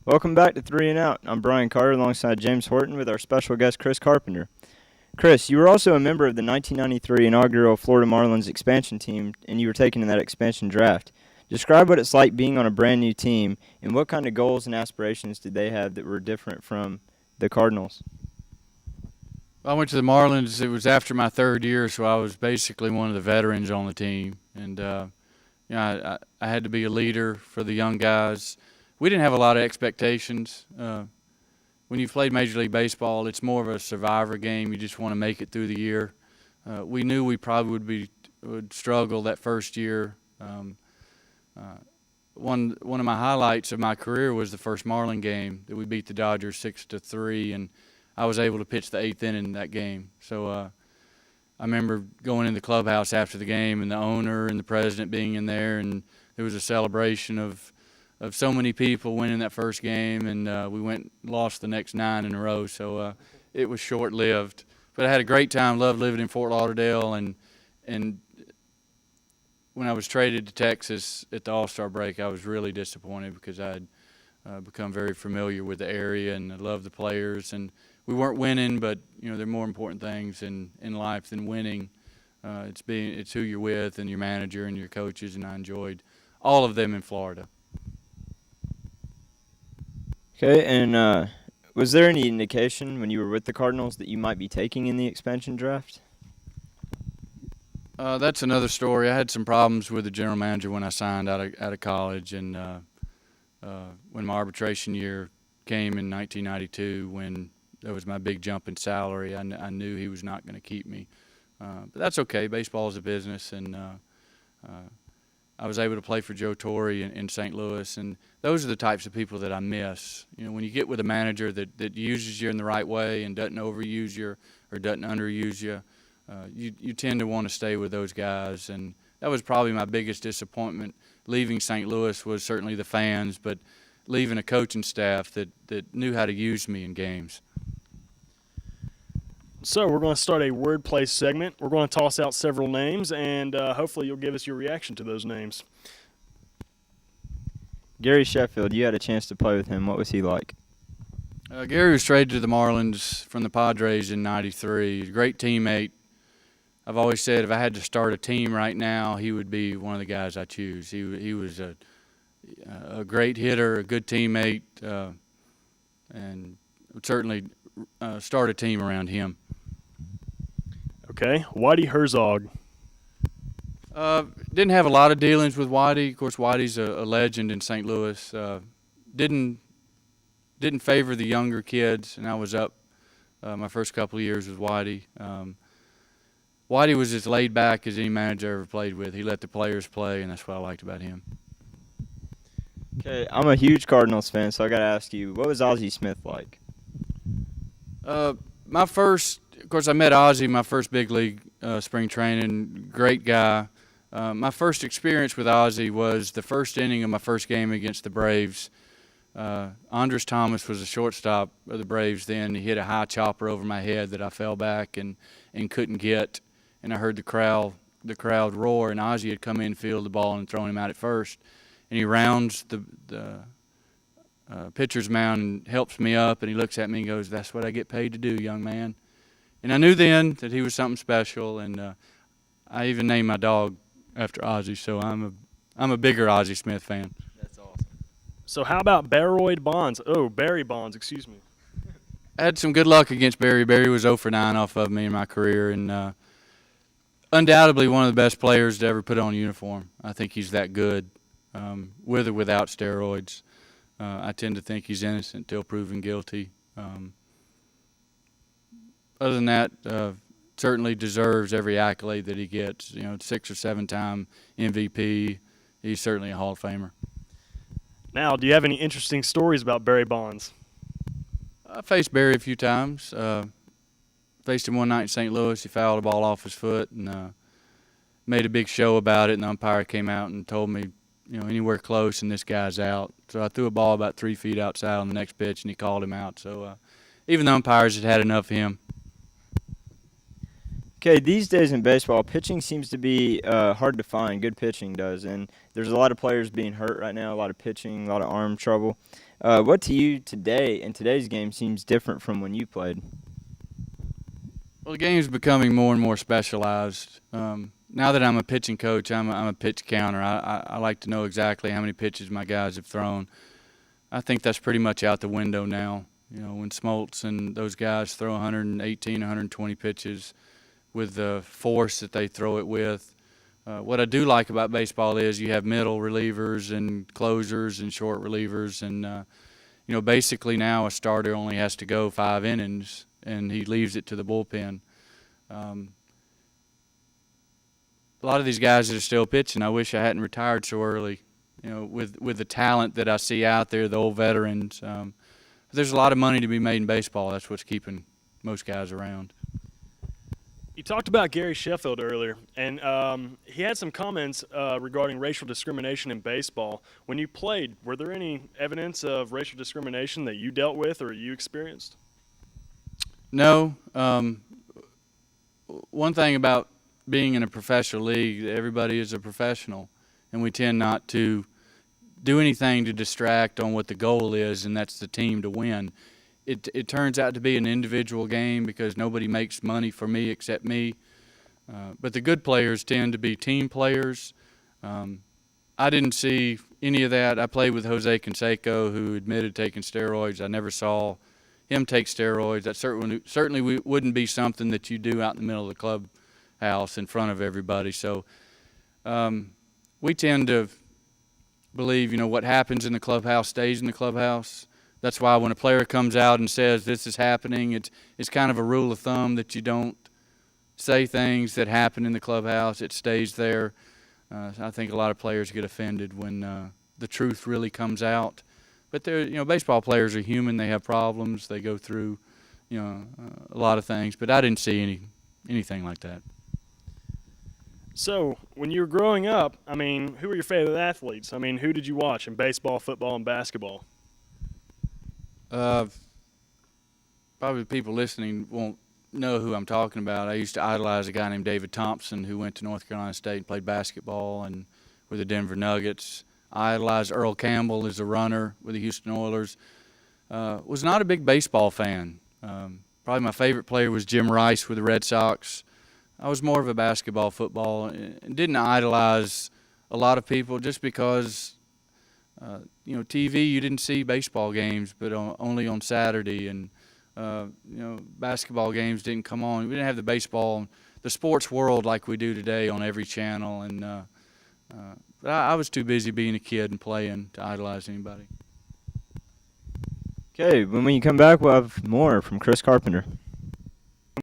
Welcome back to Three and Out. I'm Brian Carter alongside James Horton with our special guest Cris Carpenter. Chris, you were also a member of the 1993 inaugural Florida Marlins expansion team, and you were taken in that expansion draft. Describe what it's like being on a brand new team, and what kind of goals and aspirations did they have that were different from the Cardinals? I went to the Marlins. It was after my third year, so I was basically one of the veterans on the team, and I had to be a leader for the young guys. We didn't have a lot of expectations. When you've played Major League Baseball, it's more of a survivor game. You just want to make it through the year. We knew we probably would struggle that first year. One of my highlights of my career was the first Marlin game that we beat the Dodgers 6-3, and I was able to pitch the 8th inning in that game. So I remember going in the clubhouse after the game, and the owner and the president being in there, and there was a celebration of so many people winning that first game, and we went and lost the next 9 in a row. So it was short-lived. But I had a great time, loved living in Fort Lauderdale, and when I was traded to Texas at the All-Star break, I was really disappointed because I had become very familiar with the area, and I loved the players. And we weren't winning, but there are more important things in life than winning. It's who you're with and your manager and your coaches, and I enjoyed all of them in Florida. Okay, and was there any indication when you were with the Cardinals that you might be taking in the expansion draft? That's another story. I had some problems with the general manager when I signed out of college, and when my arbitration year came in 1992, when there was my big jump in salary, I knew he was not going to keep me. But that's okay. Baseball is a business, and I was able to play for Joe Torre in St. Louis, and those are the types of people that I miss. When you get with a manager that uses you in the right way and doesn't overuse you or doesn't underuse you, you tend to want to stay with those guys. And that was probably my biggest disappointment. Leaving St. Louis was certainly the fans, but leaving a coaching staff that knew how to use me in games. So we're going to start a wordplay segment. We're going to toss out several names, and hopefully you'll give us your reaction to those names. Gary Sheffield, you had a chance to play with him. What was he like? Gary was traded to the Marlins from the Padres in '93. He's a great teammate. I've always said if I had to start a team right now, he would be one of the guys I choose. He was a great hitter, a good teammate, and would certainly start a team around him. Okay, Whitey Herzog. Didn't have a lot of dealings with Whitey. Of course, Whitey's a legend in St. Louis. Didn't favor the younger kids, and I was up my first couple of years with Whitey. Whitey was as laid back as any manager I ever played with. He let the players play, and that's what I liked about him. Okay, I'm a huge Cardinals fan, so I got to ask you, what was Ozzie Smith like? Of course, I met Ozzie my first big league spring training. Great guy. My first experience with Ozzie was the first inning of my first game against the Braves. Andres Thomas was the shortstop of the Braves then. He hit a high chopper over my head that I fell back and couldn't get. And I heard the crowd roar, and Ozzie had come in, fielded the ball, and thrown him out at first. And he rounds the pitcher's mound and helps me up, and he looks at me and goes, "That's what I get paid to do, young man." And I knew then that he was something special, and I even named my dog after Ozzie, so I'm a bigger Ozzie Smith fan. That's awesome. So how about Barry Bonds, excuse me. I had some good luck against Barry. Barry was 0 for 9 off of me in my career, and undoubtedly one of the best players to ever put on a uniform. I think he's that good, with or without steroids. I tend to think he's innocent until proven guilty. Other than that, certainly deserves every accolade that he gets. 6 or 7 time MVP. He's certainly a Hall of Famer. Now, do you have any interesting stories about Barry Bonds? I faced Barry a few times. Faced him one night in St. Louis. He fouled a ball off his foot and made a big show about it. And the umpire came out and told me, anywhere close and this guy's out. So I threw a ball about 3 feet outside on the next pitch, and he called him out. So even the umpires had had enough of him. Okay, these days in baseball, pitching seems to be hard to find. Good pitching does, and there's a lot of players being hurt right now. A lot of pitching, a lot of arm trouble. What to you today in today's game seems different from when you played? Well, the game's becoming more and more specialized. Now that I'm a pitching coach, I'm a pitch counter. I like to know exactly how many pitches my guys have thrown. I think that's pretty much out the window now. You know, when Smoltz and those guys throw 118, 120 pitches with the force that they throw it with. What I do like about baseball is you have middle relievers and closers and short relievers, and you know, basically now a starter only has to go 5 innings and he leaves it to the bullpen. A lot of these guys that are still pitching, I wish I hadn't retired so early. You know, with the talent that I see out there, the old veterans. There's a lot of money to be made in baseball. That's what's keeping most guys around. You talked about Gary Sheffield earlier, and he had some comments regarding racial discrimination in baseball. When you played, were there any evidence of racial discrimination that you dealt with or you experienced? No. One thing about being in a professional league, everybody is a professional, and we tend not to do anything to distract on what the goal is, and that's the team to win. It turns out to be an individual game because nobody makes money for me except me. But the good players tend to be team players. I didn't see any of that. I played with Jose Canseco, who admitted taking steroids. I never saw him take steroids. That certainly wouldn't be something that you do out in the middle of the clubhouse in front of everybody. So we tend to believe, you know, what happens in the clubhouse stays in the clubhouse. That's why when a player comes out and says this is happening, it's kind of a rule of thumb that you don't say things that happen in the clubhouse. It stays there. I think a lot of players get offended when the truth really comes out. But you know, baseball players are human. They have problems. They go through, you know, a lot of things. But I didn't see anything like that. So, when you were growing up, I mean, who were your favorite athletes? I mean, who did you watch in baseball, football, and basketball? Probably people listening won't know who I'm talking about. I used to idolize a guy named David Thompson who went to North Carolina State and played basketball and with the Denver Nuggets. I idolized Earl Campbell as a runner with the Houston Oilers. Was not a big baseball fan. Probably my favorite player was Jim Rice with the Red Sox. I was more of a basketball, football, and didn't idolize a lot of people just because you know, TV, you didn't see baseball games, but only on Saturday, and you know, basketball games didn't come on. We didn't have the baseball, the sports world like we do today on every channel, and but I was too busy being a kid and playing to idolize anybody. Okay, when you come back, we'll have more from Cris Carpenter.